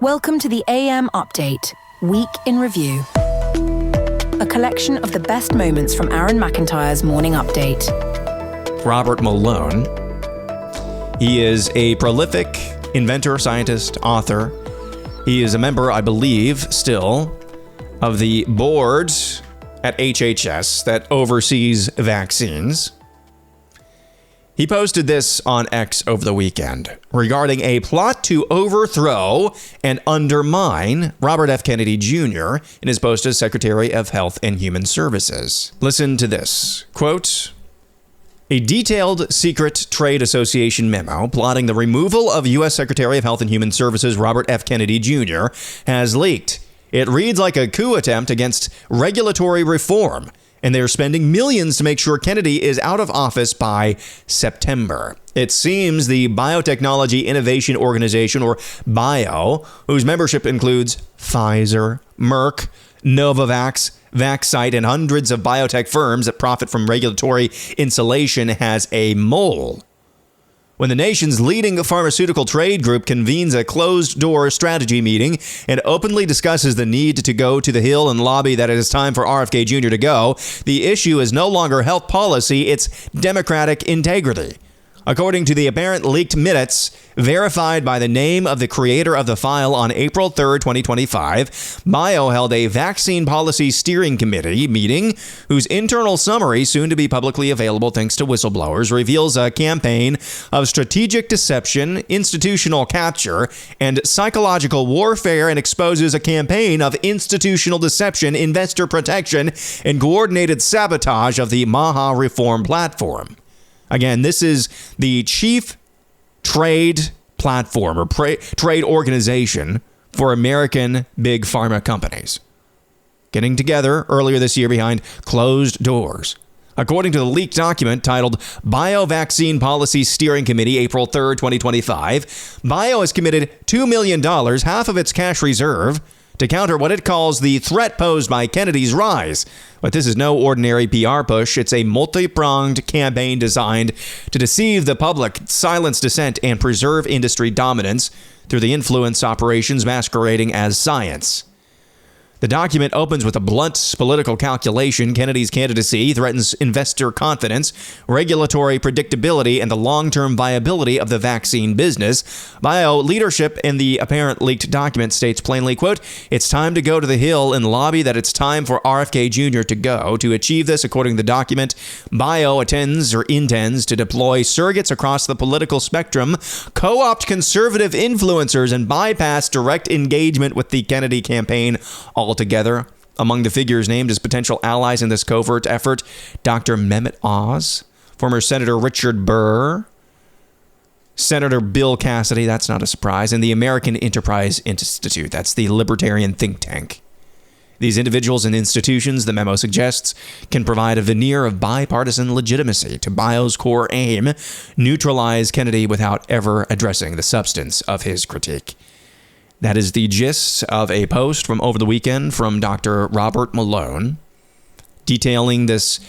Welcome to the AM Update, Week in Review. A collection of the best moments from Aaron McIntire's morning update. Robert Malone. He is a prolific inventor, scientist, author. He is a member, I believe, still, of the board at HHS that oversees vaccines. He posted this on X over the weekend regarding a plot to overthrow and undermine Robert F. Kennedy Jr. in his post as Secretary of Health and Human Services. Listen to this. Quote, a detailed secret trade association memo plotting the removal of U.S. Secretary of Health and Human Services Robert F. Kennedy Jr. has leaked. It reads like a coup attempt against regulatory reform, and they're spending millions to make sure Kennedy is out of office by September. It seems the Biotechnology Innovation Organization, or BIO, whose membership includes Pfizer, Merck, Novavax, Vaxcyte, and hundreds of biotech firms that profit from regulatory insulation, has a mole. When the nation's leading pharmaceutical trade group convenes a closed-door strategy meeting and openly discusses the need to go to the Hill and lobby that it is time for RFK Jr. to go, the issue is no longer health policy, it's democratic integrity. According to the apparent leaked minutes, verified by the name of the creator of the file on April 3rd, 2025, BIO held a vaccine policy steering committee meeting whose internal summary, soon to be publicly available thanks to whistleblowers, reveals a campaign of strategic deception, institutional capture, and psychological warfare, and exposes a campaign of institutional deception, investor protection, and coordinated sabotage of the Maha reform platform. Again, this is the chief trade platform or trade organization for American big pharma companies, getting together earlier this year behind closed doors. According to the leaked document titled Bio Vaccine Policy Steering Committee, April 3rd, 2025, Bio has committed $2 million, half of its cash reserve, to counter what it calls the threat posed by Kennedy's rise. But this is no ordinary PR push. It's a multi-pronged campaign designed to deceive the public, silence dissent, and preserve industry dominance through the influence operations masquerading as science. The document opens with a blunt political calculation. Kennedy's candidacy threatens investor confidence, regulatory predictability, and the long-term viability of the vaccine business. Bio leadership in the apparent leaked document states plainly, quote, it's time to go to the Hill and lobby that it's time for RFK Jr. to go. To achieve this, according to the document, Bio intends to deploy surrogates across the political spectrum, co-opt conservative influencers, and bypass direct engagement with the Kennedy campaign altogether. Among the figures named as potential allies in this covert effort, Dr. Mehmet Oz, former Senator Richard Burr, Senator Bill Cassidy, that's not a surprise, and the American Enterprise Institute, that's the libertarian think tank. These individuals and institutions, the memo suggests, can provide a veneer of bipartisan legitimacy to Bio's core aim, neutralize Kennedy without ever addressing the substance of his critique. That is the gist of a post from over the weekend from Dr. Robert Malone, detailing this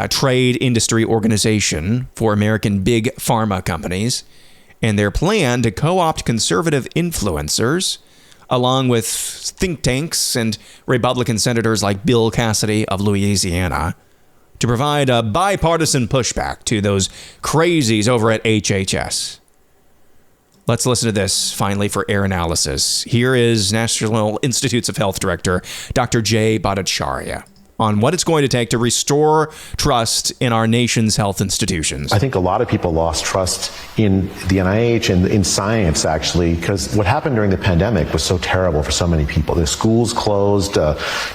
trade industry organization for American big pharma companies and their plan to co-opt conservative influencers, along with think tanks and Republican senators like Bill Cassidy of Louisiana, to provide a bipartisan pushback to those crazies over at HHS. Let's listen to this, finally, for air analysis. Here is National Institutes of Health Director Dr. J. Bhattacharya on what it's going to take to restore trust in our nation's health institutions. I think a lot of people lost trust in the NIH and in science, actually, because what happened during the pandemic was so terrible for so many people. The schools closed,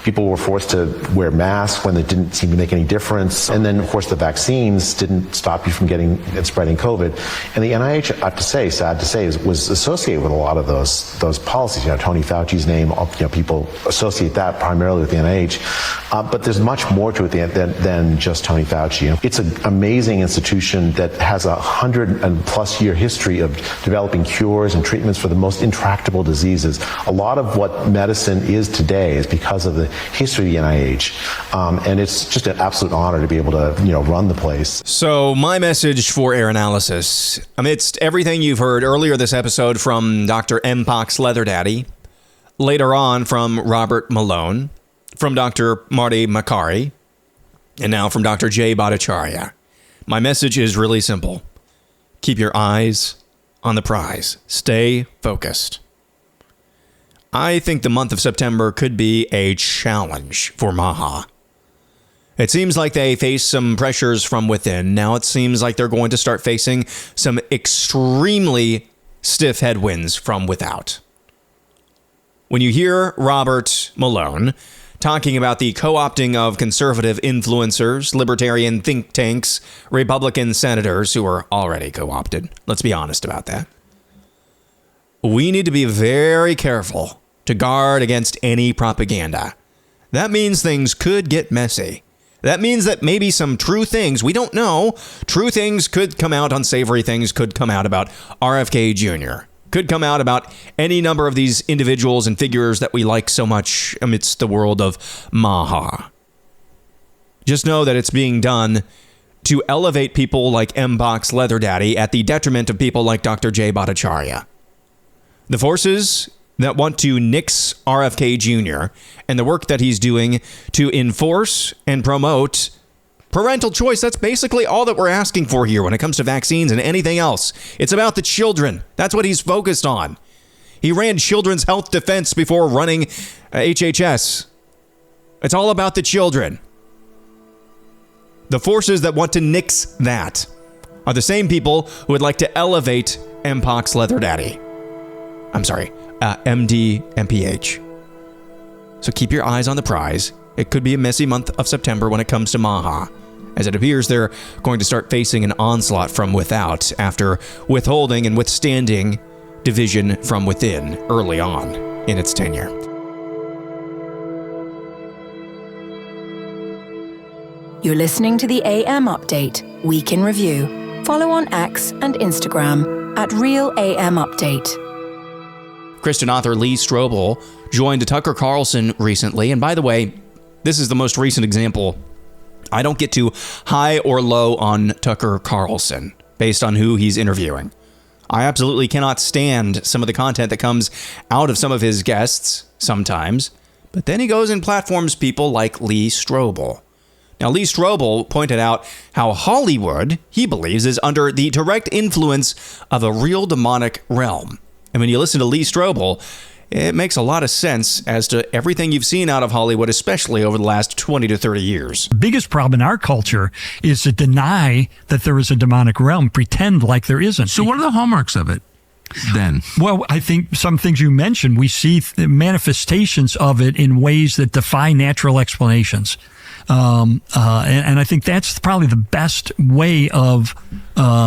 people were forced to wear masks when it didn't seem to make any difference. And then, of course, the vaccines didn't stop you from getting and spreading COVID. And the NIH, I have to say, sad to say, was associated with a lot of those policies. You know, Tony Fauci's name, people associate that primarily with the NIH. But there's much more to it than just Tony Fauci. You know, it's an amazing institution that has 100+ year history of developing cures and treatments for the most intractable diseases. A lot of what medicine is today is because of the history of the NIH, and it's just an absolute honor to be able to run the place. So my message for air analysis, amidst everything you've heard earlier this episode from Dr. Mpox Leather Daddy, later on from Robert Malone, from Dr. Marty Makary, and now from Dr. J. Bhattacharya. My message is really simple. Keep your eyes on the prize. Stay focused. I think the month of September could be a challenge for Maha. It seems like they face some pressures from within. Now it seems like they're going to start facing some extremely stiff headwinds from without. When you hear Robert Malone talking about the co-opting of conservative influencers, libertarian think tanks, Republican senators who are already co-opted, let's be honest about that. We need to be very careful to guard against any propaganda. That means things could get messy. That means that maybe some true things, we don't know, true things could come out, unsavory things could come out about RFK Jr., could come out about any number of these individuals and figures that we like so much amidst the world of Maha. Just know that it's being done to elevate people like M-Box Leather Daddy at the detriment of people like Dr. J. Bhattacharya. The forces that want to nix RFK Jr. and the work that he's doing to enforce and promote parental choice, that's basically all that we're asking for here when it comes to vaccines and anything else. It's about the children. That's what he's focused on. He ran Children's Health Defense before running HHS. It's all about the children. The forces that want to nix that are the same people who would like to elevate M-Pox Leather Daddy. I'm sorry, MD MPH. So keep your eyes on the prize. It could be a messy month of September when it comes to Maha, as it appears they're going to start facing an onslaught from without after withholding and withstanding division from within early on in its tenure. You're listening to the AM Update, Week in Review. Follow on X and Instagram at Real AM Update. Christian author Lee Strobel joined Tucker Carlson recently. And by the way, this is the most recent example. I don't get too high or low on Tucker Carlson based on who he's interviewing. I absolutely cannot stand some of the content that comes out of some of his guests sometimes. But then he goes and platforms people like Lee Strobel. Now, Lee Strobel pointed out how Hollywood, he believes, is under the direct influence of a real demonic realm. And when you listen to Lee Strobel, it makes a lot of sense as to everything you've seen out of Hollywood, especially over the last 20 to 30 years. The biggest problem in our culture is to deny that there is a demonic realm, pretend like there isn't. So what are the hallmarks of it then? Well, I think some things you mentioned, we see manifestations of it in ways that defy natural explanations. And I think that's probably the best way of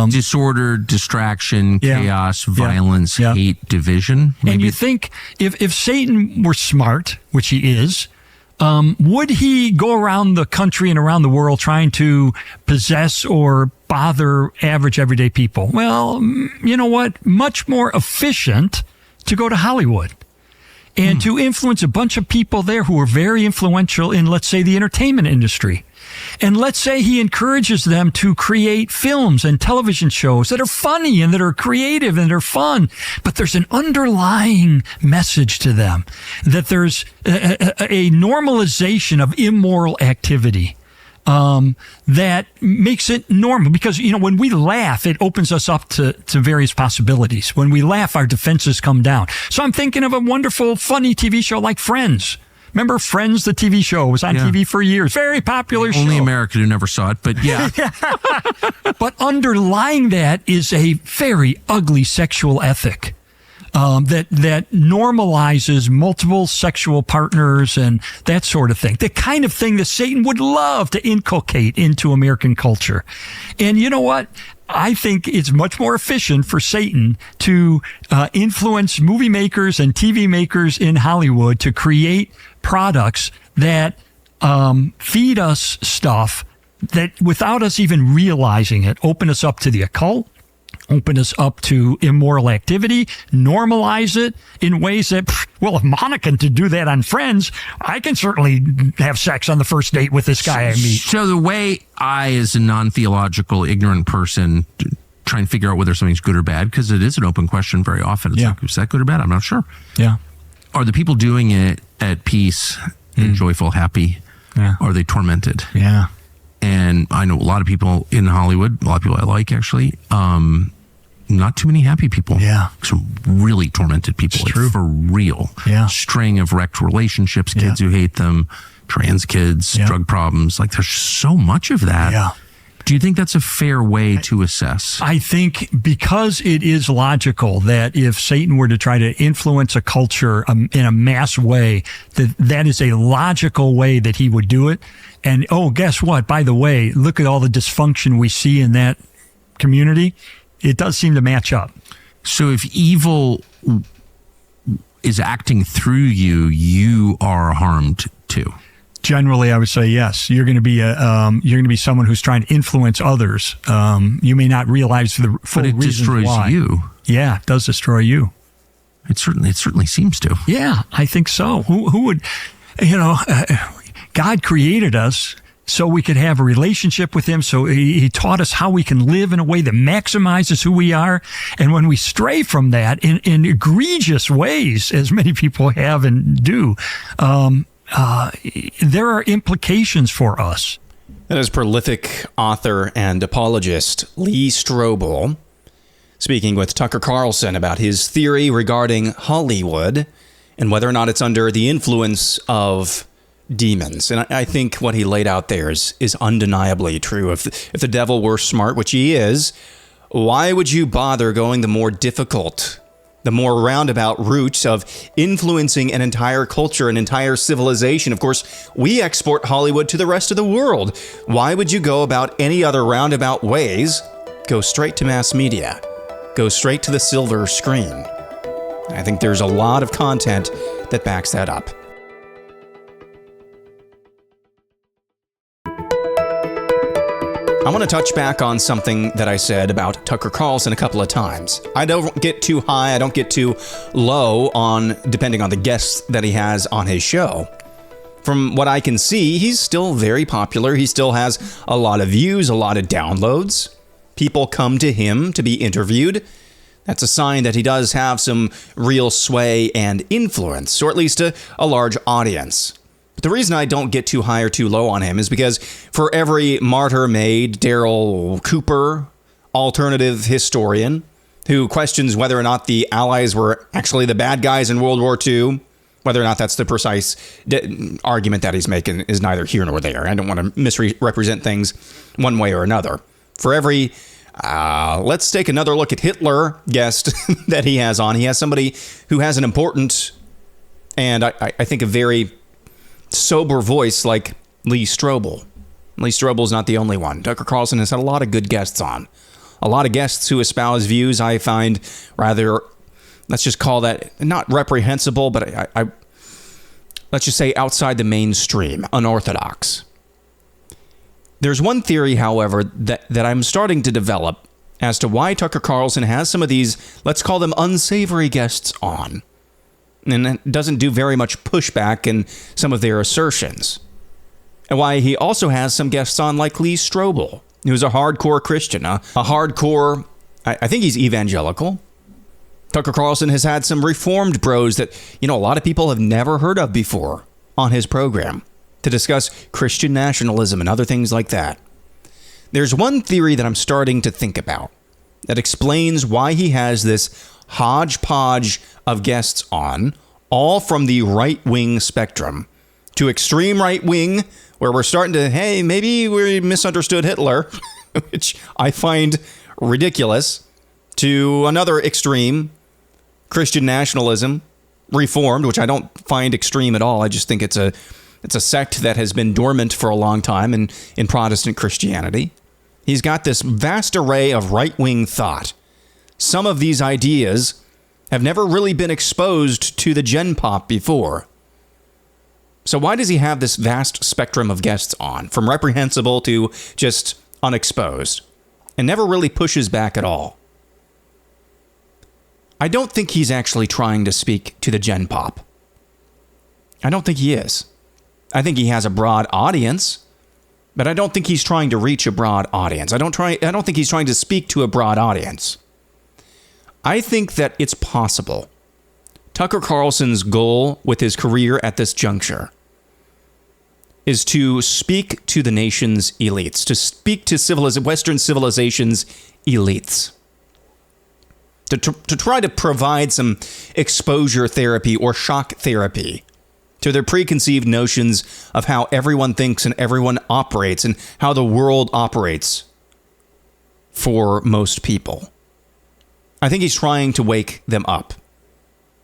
disorder, distraction, chaos, violence, hate, division. Maybe. And you think if Satan were smart, which he is, would he go around the country and around the world trying to possess or bother average everyday people? Well, you know what? Much more efficient to go to Hollywood and to influence a bunch of people there who are very influential in, let's say, the entertainment industry. And let's say he encourages them to create films and television shows that are funny and that are creative and that are fun. But there's an underlying message to them that there's a normalization of immoral activity. That makes it normal because, you know, when we laugh, it opens us up to various possibilities. When we laugh, our defenses come down. So I'm thinking of a wonderful, funny TV show like Friends. Remember Friends, the TV show? It was on TV for years. Very popular show. Only American who never saw it, but yeah. But underlying that is a very ugly sexual ethic. That normalizes multiple sexual partners and that sort of thing. The kind of thing that Satan would love to inculcate into American culture. And you know what? I think it's much more efficient for Satan to influence movie makers and TV makers in Hollywood to create products that feed us stuff that, without us even realizing it, open us up to the occult, open us up to immoral activity, normalize it in ways that, well, if Monica can do that on Friends, I can certainly have sex on the first date with this guy I meet. So the way I, as a non-theological, ignorant person, try and figure out whether something's good or bad, because it is an open question very often. It's like, is that good or bad? I'm not sure. Yeah. Are the people doing it at peace and joyful, happy? Yeah. Or are they tormented? Yeah. And I know a lot of people in Hollywood, a lot of people I like actually, not too many happy people. Yeah. Some really tormented people. It's true. For real. Yeah. String of wrecked relationships, kids who hate them, trans kids, drug problems. Like there's so much of that. Yeah. Do you think that's a fair way to assess? I think because it is logical that if Satan were to try to influence a culture in a mass way, that is a logical way that he would do it. And guess what? By the way, look at all the dysfunction we see in that community. It does seem to match up. So if evil is acting through you, you are harmed too. Generally, I would say yes. You're going to be someone who's trying to influence others. You may not realize the full reasons why. But it destroys you. Yeah, it does destroy you. It certainly seems to. Yeah, I think so. Who would, God created us so we could have a relationship with him. So he taught us how we can live in a way that maximizes who we are. And when we stray from that in egregious ways, as many people have and do, there are implications for us. That is prolific author and apologist Lee Strobel speaking with Tucker Carlson about his theory regarding Hollywood and whether or not it's under the influence of demons. And I think what he laid out there is undeniably true. If the devil were smart, which he is, why would you bother going the more difficult, the more roundabout routes of influencing an entire culture, an entire civilization? Of course, we export Hollywood to the rest of the world. Why would you go about any other roundabout ways? Go straight to mass media. Go straight to the silver screen. I think there's a lot of content that backs that up. I want to touch back on something that I said about Tucker Carlson a couple of times. I don't get too high, I don't get too low depending on the guests that he has on his show. From what I can see, he's still very popular. He still has a lot of views, a lot of downloads. People come to him to be interviewed. That's a sign that he does have some real sway and influence, or at least a large audience. But the reason I don't get too high or too low on him is because for every martyr-made Daryl Cooper, alternative historian, who questions whether or not the Allies were actually the bad guys in World War II, whether or not that's the precise argument that he's making is neither here nor there. I don't want to misrepresent things one way or another. For every, let's take another look at Hitler guest that he has on, he has somebody who has an important and I think a very sober voice like Lee Strobel. Lee Strobel is not the only one. Tucker Carlson has had a lot of good guests on. A lot of guests who espouse views I find rather, let's just call that not reprehensible, but let's just say outside the mainstream, unorthodox. There's one theory, however, that I'm starting to develop as to why Tucker Carlson has some of these, let's call them unsavory guests on. And it doesn't do very much pushback in some of their assertions. And why he also has some guests on like Lee Strobel, who's a hardcore Christian, a hardcore, I think he's evangelical. Tucker Carlson has had some reformed bros that, a lot of people have never heard of before on his program to discuss Christian nationalism and other things like that. There's one theory that I'm starting to think about that explains why he has this hodgepodge of guests on, all from the right-wing spectrum to extreme right-wing, where we're starting to, hey, maybe we misunderstood Hitler, which I find ridiculous, to another extreme, Christian nationalism, reformed, which I don't find extreme at all. I just think it's a sect that has been dormant for a long time in Protestant Christianity. He's got this vast array of right-wing thought. Some of these ideas have never really been exposed to the gen pop before. So why does he have this vast spectrum of guests on, from reprehensible to just unexposed, and never really pushes back at all? I don't think he's actually trying to speak to the gen pop. I don't think he is. I think he has a broad audience, but I don't think he's trying to reach a broad audience. I don't think he's trying to speak to a broad audience. I think that it's possible Tucker Carlson's goal with his career at this juncture is to speak to the nation's elites, to speak to Western civilization's elites, to try to provide some exposure therapy or shock therapy to their preconceived notions of how everyone thinks and everyone operates and how the world operates for most people. I think he's trying to wake them up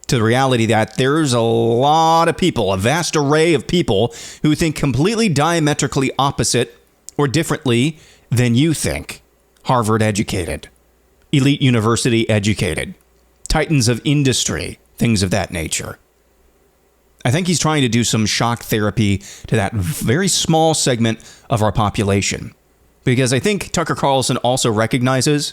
to the reality that there's a lot of people, a vast array of people who think completely diametrically opposite or differently than you think. Harvard educated, elite university educated, titans of industry, things of that nature. I think he's trying to do some shock therapy to that very small segment of our population. Because I think Tucker Carlson also recognizes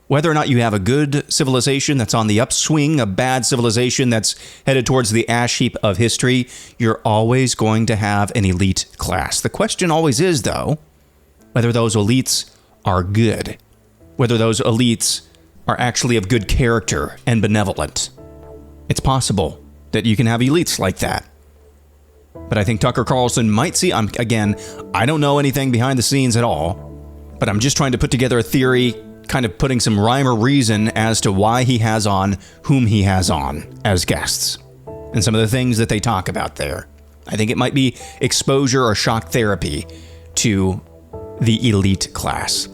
whether or not you have a good civilization that's on the upswing, a bad civilization that's headed towards the ash heap of history, you're always going to have an elite class. The question always is, though, whether those elites are good, whether those elites are actually of good character and benevolent. It's possible that you can have elites like that. But I think Tucker Carlson might see, I don't know anything behind the scenes at all, but I'm just trying to put together a theory, kind of putting some rhyme or reason as to why he has on whom he has on as guests and some of the things that they talk about there. I think it might be exposure or shock therapy to the elite class.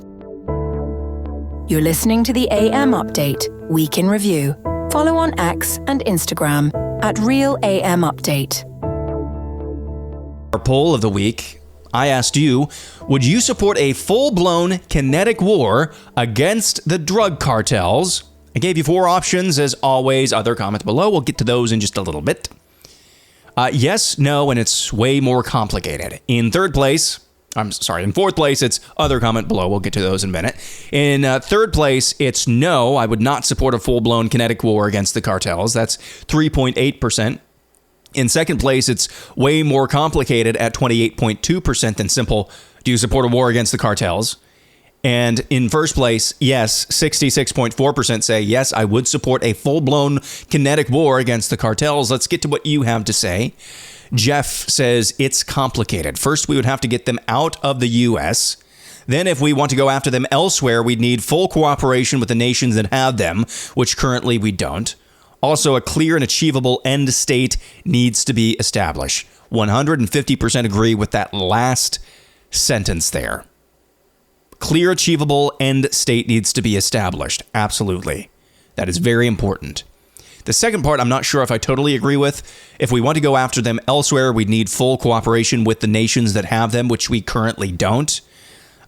You're listening to the AM Update, Week in Review. Follow on X and Instagram at Real AM Update. Our poll of the week, I asked you, would you support a full-blown kinetic war against the drug cartels? I gave you 4 options, as always. Other comments below. We'll get to those in just a little bit. Yes, no, and it's way more complicated. In fourth place, it's other comment below. We'll get to those in a minute. In third place, it's no, I would not support a full-blown kinetic war against the cartels. That's 3.8%. In second place, it's way more complicated at 28.2% than simple, do you support a war against the cartels? And in first place, yes, 66.4% say, yes, I would support a full-blown kinetic war against the cartels. Let's get to what you have to say. Jeff says it's complicated. First, we would have to get them out of the U.S. Then, if we want to go after them elsewhere, we'd need full cooperation with the nations that have them, which currently we don't. Also, a clear and achievable end state needs to be established. 150% agree with that last sentence there. Clear, achievable end state needs to be established. Absolutely. That is very important. The second part, I'm not sure if I totally agree with. If we want to go after them elsewhere, we'd need full cooperation with the nations that have them, which we currently don't.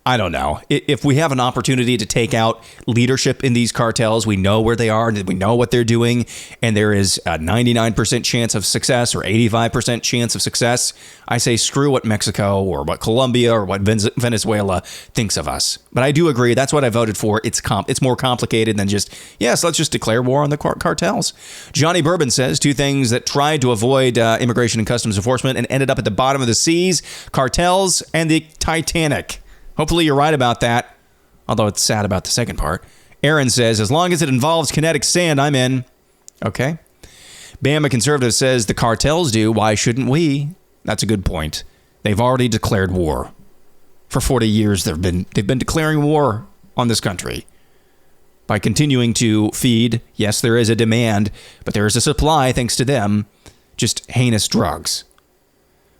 I don't know. If we have an opportunity to take out leadership in these cartels, we know where they are and we know what they're doing, and there is a 99% chance of success or 85% chance of success, I say screw what Mexico or what Colombia or what Venezuela thinks of us. But I do agree. That's what I voted for. It's more complicated than just, yes, let's just declare war on the cartels. Johnny Bourbon says 2 things that tried to avoid immigration and customs enforcement and ended up at the bottom of the seas: cartels and the Titanic. Hopefully you're right about that, although it's sad about the second part. Aaron says, as long as it involves kinetic sand, I'm in. Okay. Bama Conservative says, the cartels do. Why shouldn't we? That's a good point. They've already declared war. For 40 years, they've been declaring war on this country by continuing to feed. Yes, there is a demand, but there is a supply, thanks to them, just heinous drugs.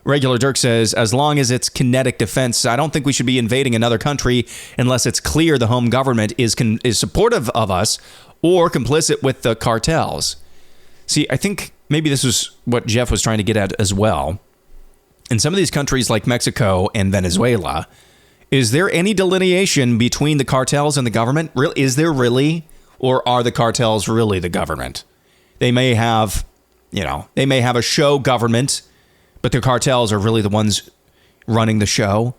Regular Dirk says, as long as it's kinetic defense, I don't think we should be invading another country unless it's clear the home government is supportive of us or complicit with the cartels. See, I think maybe this is what Jeff was trying to get at as well. In some of these countries like Mexico and Venezuela, is there any delineation between the cartels and the government? Is there really? Or are the cartels really the government? They may have a show government, but the cartels are really the ones running the show.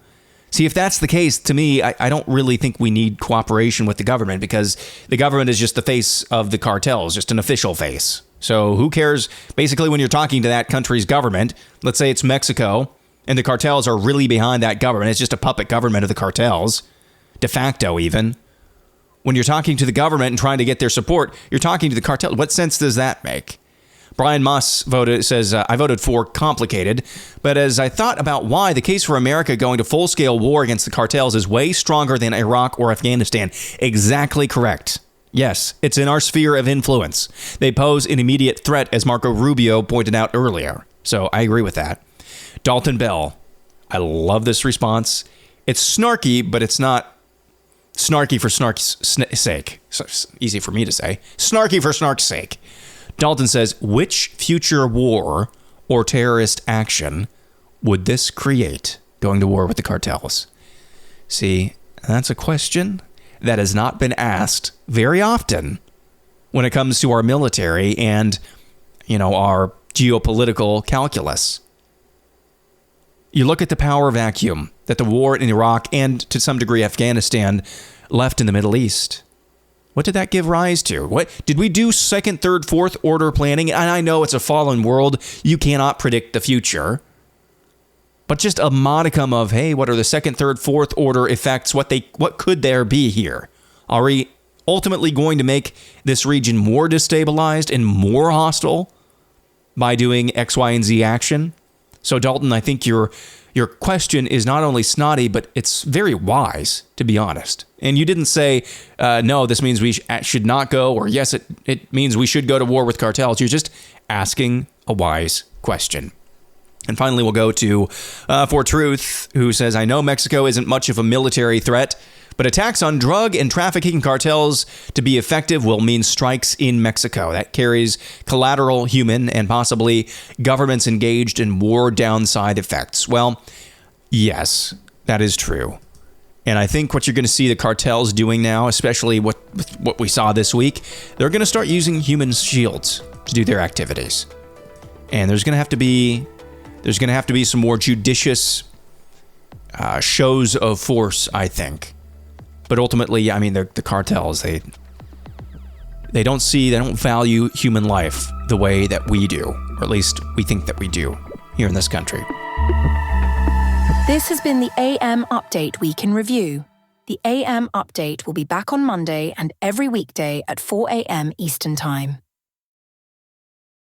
See, if that's the case, to me, I don't really think we need cooperation with the government, because the government is just the face of the cartels, just an official face. So who cares? Basically, when you're talking to that country's government, let's say it's Mexico, and the cartels are really behind that government. It's just a puppet government of the cartels, de facto even. When you're talking to the government and trying to get their support, you're talking to the cartel. What sense does that make? Brian Muss says, I voted for complicated, but as I thought about why, the case for America going to full-scale war against the cartels is way stronger than Iraq or Afghanistan. Exactly correct. Yes, it's in our sphere of influence. They pose an immediate threat, as Marco Rubio pointed out earlier. So I agree with that. Dalton Bell, I love this response. It's snarky, but it's not snarky for snark's sake. So easy for me to say. Snarky for snark's sake. Dalton says, which future war or terrorist action would this create, going to war with the cartels? See, that's a question that has not been asked very often when it comes to our military and, our geopolitical calculus. You look at the power vacuum that the war in Iraq and, to some degree, Afghanistan left in the Middle East. What did that give rise to? What did we do second, third, fourth order planning? And I know it's a fallen world. You cannot predict the future. But just a modicum of, hey, what are the second, third, fourth order effects? What could there be here? Are we ultimately going to make this region more destabilized and more hostile by doing X, Y, and Z action? So, Dalton, I think your question is not only snotty, but it's very wise, to be honest. And you didn't say, no, this means we should not go, or yes, it means we should go to war with cartels. You're just asking a wise question. And finally, we'll go to For Truth, who says, I know Mexico isn't much of a military threat, but attacks on drug and trafficking cartels to be effective will mean strikes in Mexico. That carries collateral human and possibly governments engaged in war downside effects. Well, yes, that is true. And I think what you're going to see the cartels doing now, especially what we saw this week, they're going to start using human shields to do their activities. And there's going to have to be some more judicious shows of force, I think. But ultimately, I mean, the cartels, they don't value human life the way that we do, or at least we think that we do here in this country. This has been the AM Update Week in Review. The AM Update will be back on Monday and every weekday at 4 a.m. Eastern Time.